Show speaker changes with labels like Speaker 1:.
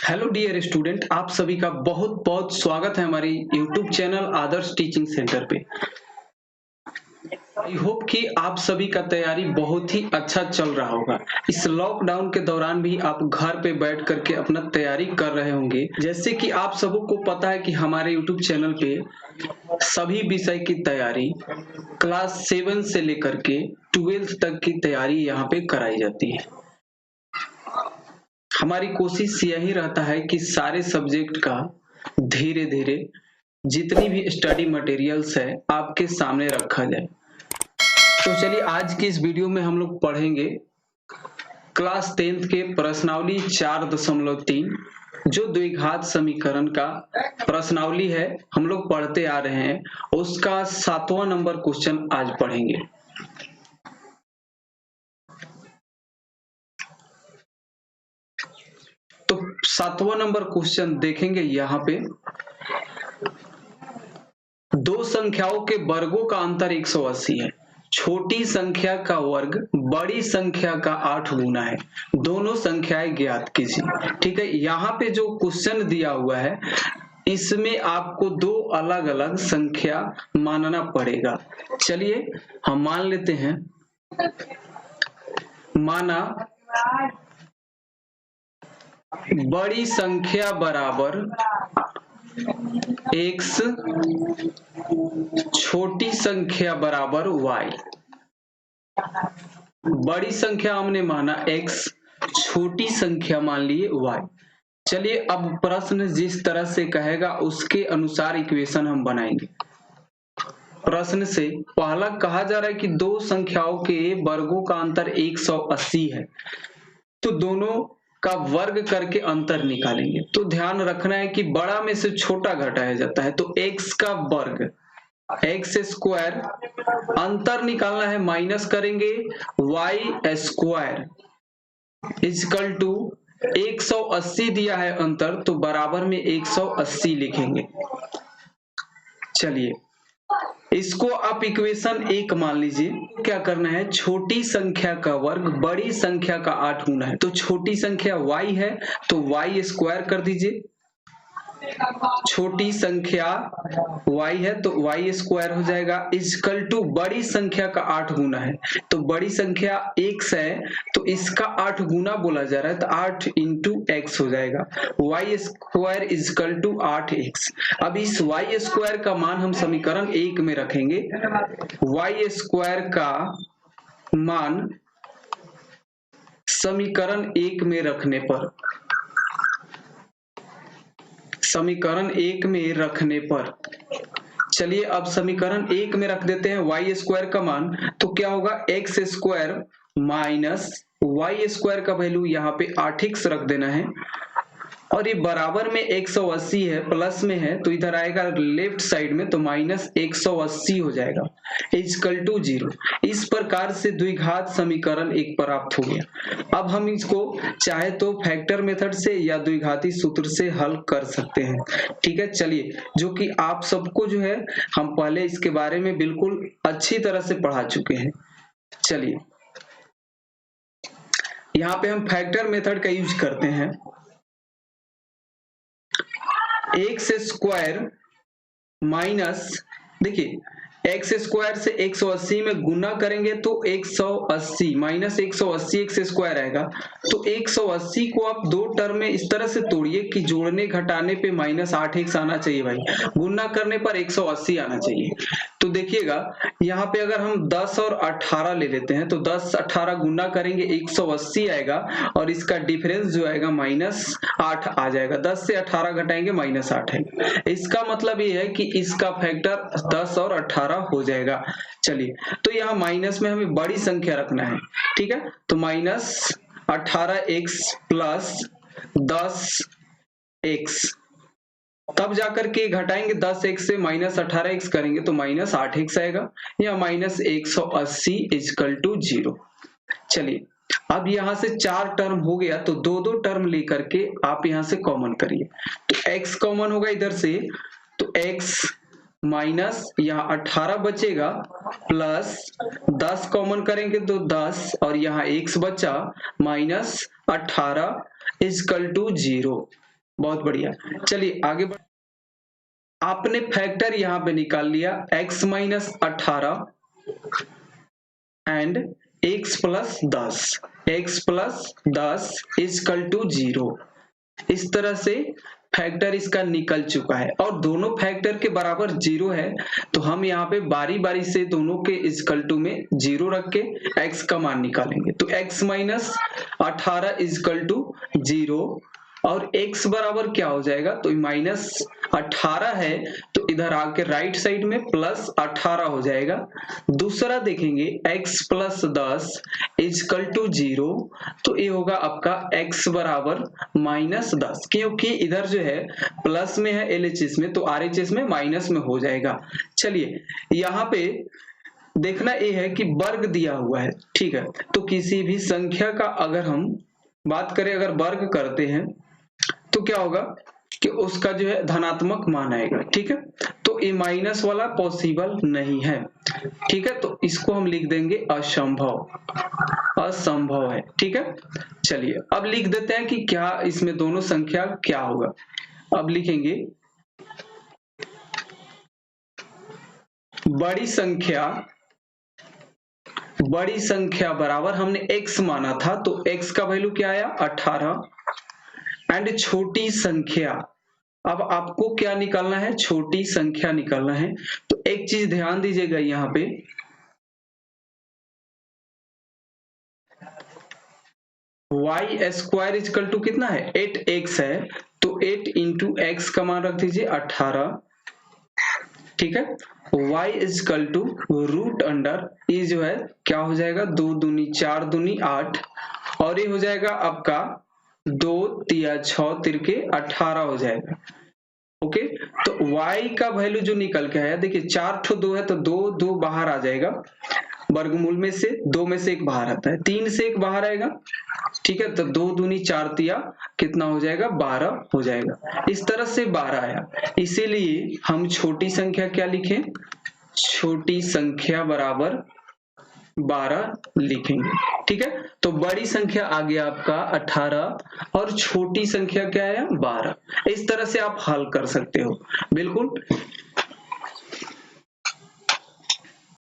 Speaker 1: Hello dear student, आप सभी का बहुत बहुत स्वागत है हमारे यूट्यूब चैनल आदर्श टीचिंग सेंटर पे। आई होप कि आप सभी का तैयारी बहुत ही अच्छा चल रहा होगा। इस लॉकडाउन के दौरान भी आप घर पे बैठ करके अपना तैयारी कर रहे होंगे। जैसे कि आप सबको पता है कि हमारे यूट्यूब चैनल पे सभी विषय की तैयारी क्लास 7 से लेकर के 12th तक की तैयारी यहाँ पे कराई जाती है। हमारी कोशिश यही रहता है कि सारे सब्जेक्ट का धीरे धीरे जितनी भी स्टडी मटेरियल्स है आपके सामने रखा जाए। तो चलिए आज की इस वीडियो में हम लोग पढ़ेंगे क्लास 10th के प्रश्नावली 4.3 जो द्विघात समीकरण का प्रश्नावली है, हम लोग पढ़ते आ रहे हैं। उसका 7वां नंबर क्वेश्चन आज पढ़ेंगे। तो 7वां नंबर क्वेश्चन देखेंगे। यहाँ पे दो संख्याओं के वर्गों का अंतर 180 है। छोटी संख्या का वर्ग बड़ी संख्या का 8 गुना है। दोनों संख्याएं ज्ञात कीजिए। ठीक है, यहाँ पे जो क्वेश्चन दिया हुआ है इसमें आपको दो अलग अलग संख्या मानना पड़ेगा। चलिए हम मान लेते हैं। माना बड़ी संख्या बराबर x, छोटी संख्या बराबर y। बड़ी संख्या हमने माना x, छोटी संख्या मान लिए y। चलिए अब प्रश्न जिस तरह से कहेगा उसके अनुसार इक्वेशन हम बनाएंगे। प्रश्न से पहला कहा जा रहा है कि दो संख्याओं के वर्गों का अंतर 180 है, तो दोनों का वर्ग करके अंतर निकालेंगे। तो ध्यान रखना है कि बड़ा में से छोटा घटाया जाता है, तो x का वर्ग एक्स स्क्वायर, अंतर निकालना है माइनस करेंगे y स्क्वायर इजकल टू 180 दिया है अंतर, तो बराबर में 180 लिखेंगे। चलिए इसको आप इक्वेशन 1 मान लीजिए। क्या करना है, छोटी संख्या का वर्ग बड़ी संख्या का 8 गुना है, तो छोटी संख्या y है तो y स्क्वायर कर दीजिए। छोटी संख्या y है तो y स्क्वायर हो जाएगा इजकल टू बड़ी संख्या का 8 गुना है, तो बड़ी संख्या x है तो इसका 8 गुना बोला जा रहा है, तो 8 इंटू एक्स हो जाएगा। y square is equal to 8x। अब इस y स्क्वायर का मान हम समीकरण 1 में रखेंगे। y स्क्वायर का मान समीकरण 1 में रखने पर चलिए अब समीकरण 1 में रख देते हैं y स्क्वायर का मान। तो क्या होगा, x square minus y square का वैल्यू यहाँ पे 8x रख देना है, और ये बराबर में 180 है, प्लस में है तो इधर आएगा लेफ्ट साइड में, तो माइनस 180 हो जाएगा इजकल टू 0। इस प्रकार से द्विघात समीकरण एक प्राप्त हो गया। अब हम इसको चाहे तो फैक्टर मेथड से या द्विघाती सूत्र से हल कर सकते हैं। ठीक है, चलिए जो कि आप सबको जो है हम पहले इसके बारे में बिल्कुल अच्छी तरह से पढ़ा चुके हैं। चलिए यहाँ पे हम फैक्टर मेथड का यूज करते हैं। एक्स स्क्वायर माइनस, देखिए एक्स स्क्वायर से 180 में गुना करेंगे तो 180 माइनस 180 एक्स स्क्वायर आएगा। तो 180 को आप दो टर्म में इस तरह से तोड़िए कि जोड़ने घटाने पे माइनस 8x आना चाहिए भाई, गुना करने पर 180 आना चाहिए। तो देखिएगा यहाँ पे अगर हम 10 और 18 ले लेते हैं तो 10 18 गुना करेंगे 180 आएगा, और इसका डिफरेंस जो आएगा माइनस 8 आ जाएगा। 10 से 18 घटाएंगे माइनस 8 है। इसका मतलब ये है कि इसका फैक्टर 10 और 18 हो जाएगा। चलिए तो यहाँ माइनस में हमें बड़ी संख्या रखना है। ठीक है, तो माइनस 18x प्लस 10x, तब जाकर के घटाएंगे 10x से माइनस 18x करेंगे तो माइनस 8x आएगा, या माइनस 180 इजकल टू 0। चलिए अब यहां से 4 टर्म हो गया, तो दो दो टर्म लेकर के आप यहां से कॉमन करिए। तो x कॉमन होगा इधर से, तो x माइनस यहाँ 18 बचेगा, प्लस 10 कॉमन करेंगे तो 10, और यहाँ x बचा माइनस 18 इजकल टू 0। बहुत बढ़िया। चलिए आगे बढ़, आपने फैक्टर यहां पे निकाल लिया x minus 18 and x plus 10, x plus 10 is equal to 0। इस तरह से फैक्टर इसका निकल चुका है और दोनों फैक्टर के बराबर 0 है, तो हम यहाँ पे बारी बारी से दोनों के इजकल टू में 0 रख के x का मान निकालेंगे। तो x माइनस 18 इजकल टू 0 और x बराबर क्या हो जाएगा, तो माइनस 18 है तो इधर आके राइट साइड में प्लस 18 हो जाएगा। दूसरा देखेंगे x प्लस 10 इजकल टू 0, तो ये होगा आपका x बराबर माइनस 10, क्योंकि इधर जो है प्लस में है LHS में, तो RHS में माइनस में हो जाएगा। चलिए यहाँ पे देखना ये है कि वर्ग दिया हुआ है, ठीक है, तो किसी भी संख्या का अगर हम बात करें, अगर वर्ग करते हैं तो क्या होगा कि उसका जो है धनात्मक मान आएगा, ठीक है, तो ये माइनस वाला पॉसिबल नहीं है, ठीक है, तो इसको हम लिख देंगे असंभव, असंभव है, ठीक है। चलिए अब लिख देते हैं कि क्या इसमें दोनों संख्या क्या होगा। अब लिखेंगे बड़ी संख्या बराबर, हमने x माना था तो x का वैल्यू क्या आया 18 एंड छोटी संख्या, अब आपको क्या निकालना है, छोटी संख्या निकालना है। तो एक चीज ध्यान दीजिएगा यहाँ पे, y स्क्वायर इजकल टू कितना है 8x है, तो 8 इंटू एक्स का मान रख दीजिए 18, ठीक है। y is equal to root under, ये जो है क्या हो जाएगा 2 दूनी 4 दूनी 8 और ये हो जाएगा आपका 2 तिया 6 तिरके 18 हो जाएगा। ओके, तो y का वैल्यू जो निकल के आया, देखिए 4 ठो 2 है तो 2 बाहर आ जाएगा, वर्गमूल में से 2 में से 1 बाहर आता है, 3 से 1 बाहर आएगा, ठीक है, तो 2 दूनी 4 तिया कितना हो जाएगा 12 हो जाएगा। इस तरह से 12 आया, इसीलिए हम छोटी संख्या क्या लिखें, छोटी संख्या बराबर 12 लिखेंगे, ठीक है। तो बड़ी संख्या आ गया आपका 18 और छोटी संख्या क्या है 12। इस तरह से आप हल कर सकते हो, बिल्कुल